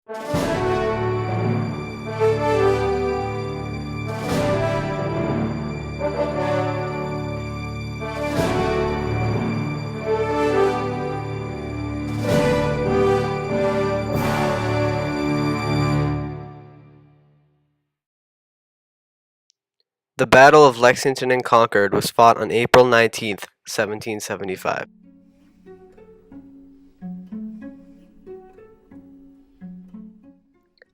The Battle of Lexington and Concord was fought on April 19th, 1775.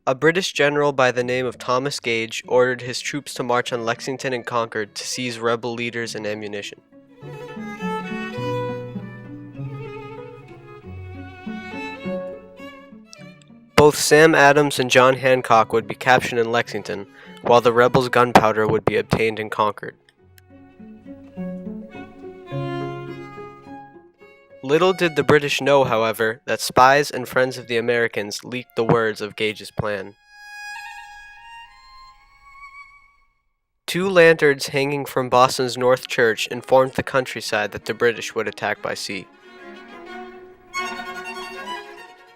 A British general by the name of Thomas Gage ordered his troops to march on Lexington and Concord to seize rebel leaders and ammunition. Both Sam Adams and John Hancock would be captured in Lexington, while the rebels' gunpowder would be obtained in Concord. Little did the British know, however, that spies and friends of the Americans leaked the words of Gage's plan. Two lanterns hanging from Boston's North Church informed the countryside that the British would attack by sea.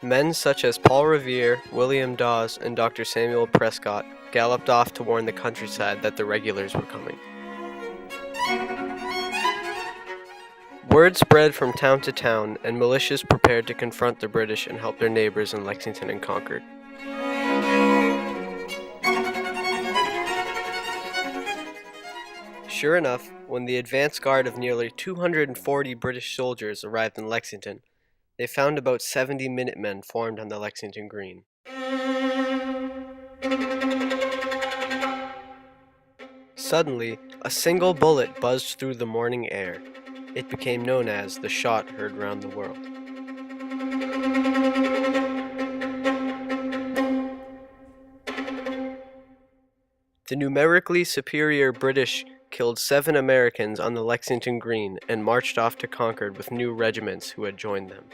Men such as Paul Revere, William Dawes, and Dr. Samuel Prescott galloped off to warn the countryside that the regulars were coming. Word spread from town to town, and militias prepared to confront the British and help their neighbors in Lexington and Concord. Sure enough, when the advance guard of nearly 240 British soldiers arrived in Lexington, they found about 70 Minutemen formed on the Lexington Green. Suddenly, a single bullet buzzed through the morning air. It became known as the shot heard round the world. The numerically superior British killed 7 Americans on the Lexington Green and marched off to Concord with new regiments who had joined them.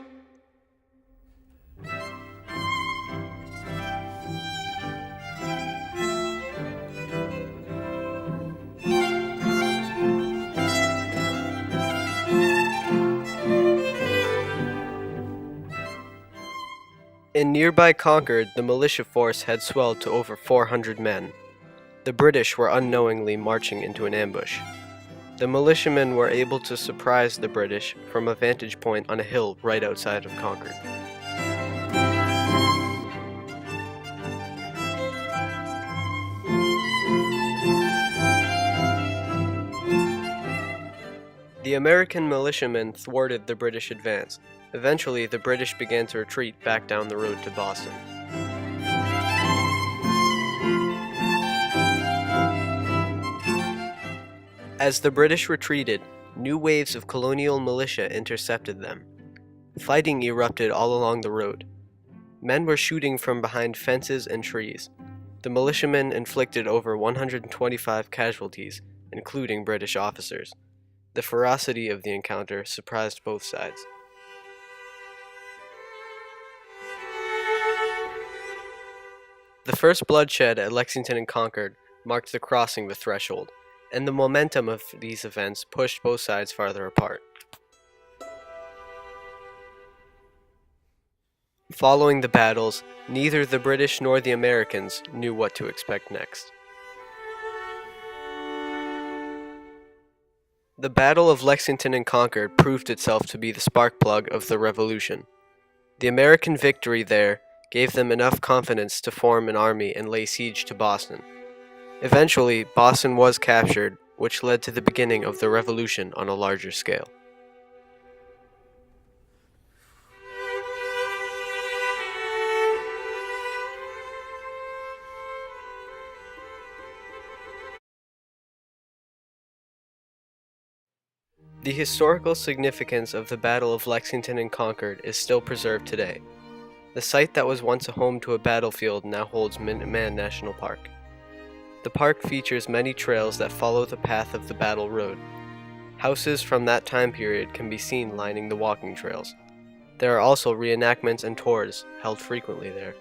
In nearby Concord, the militia force had swelled to over 400 men. The British were unknowingly marching into an ambush. The militiamen were able to surprise the British from a vantage point on a hill right outside of Concord. The American militiamen thwarted the British advance. Eventually, the British began to retreat back down the road to Boston. As the British retreated, new waves of colonial militia intercepted them. Fighting erupted all along the road. Men were shooting from behind fences and trees. The militiamen inflicted over 125 casualties, including British officers. The ferocity of the encounter surprised both sides. The first bloodshed at Lexington and Concord marked the crossing the threshold, and the momentum of these events pushed both sides farther apart. Following the battles, neither the British nor the Americans knew what to expect next. The Battle of Lexington and Concord proved itself to be the spark plug of the Revolution. The American victory there gave them enough confidence to form an army and lay siege to Boston. Eventually, Boston was captured, which led to the beginning of the Revolution on a larger scale. The historical significance of the Battle of Lexington and Concord is still preserved today. The site that was once a home to a battlefield now holds Minuteman National Park. The park features many trails that follow the path of the battle road. Houses from that time period can be seen lining the walking trails. There are also reenactments and tours held frequently there.